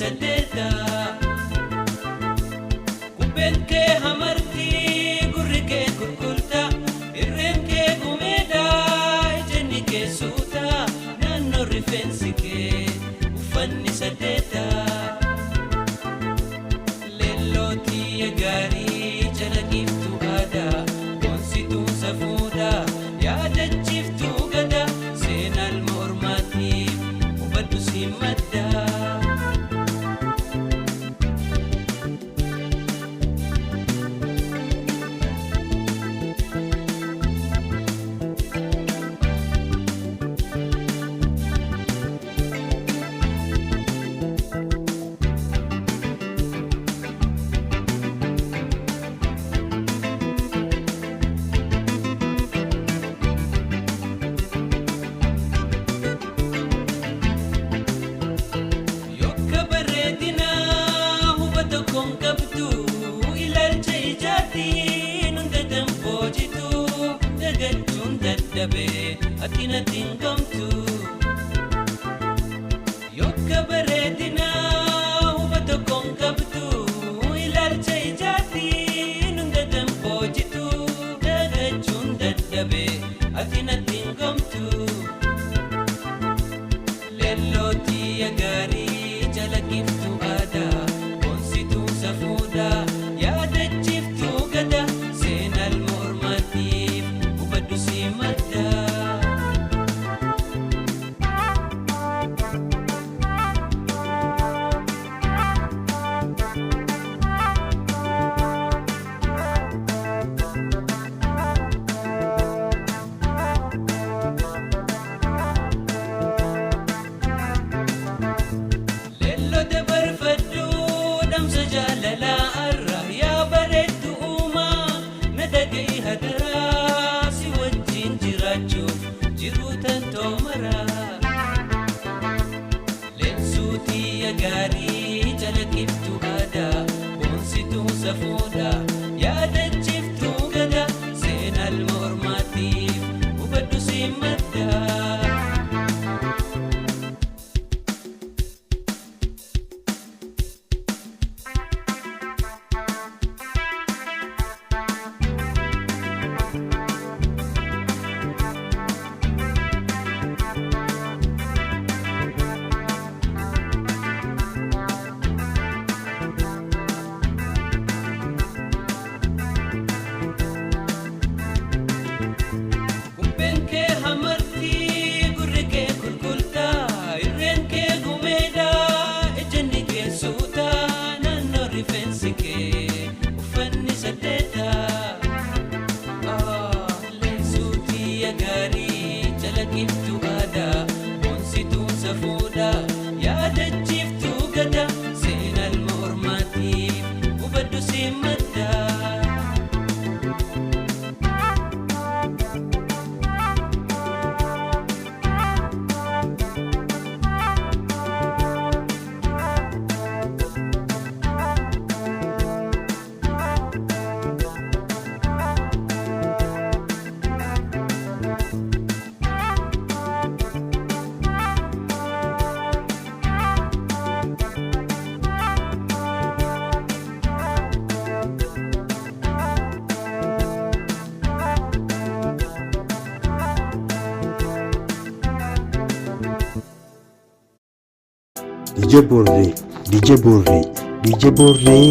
saddeeta kubbeen kee hamartii gurri kee gurgurta irreen kee gumeedha ijni kee suuta naannoo rifeensi kee uffanni saddeeta leellootii gaarii jala giiftuu aadaa boonsituu safuudha yaadachiiftuu gada seenaan mormaatiif hubadhu si madda. Atina tingamtu yokka bareedina hubata konkabtu ilaalcha ijaati nunda dambojitu dagachuun dadhabe atina tingamtu leellootii gaarii jala giiftuu aadaa boonsituu safuudha yaadachiiftuu gada seenaan mormaatiif hubadhu si madda. Gaarii jala giiftuu aadaa boonsituu safuudha yaadachiiftuu gada seenaan mormaatiif hubadhu si madda. DJ Borre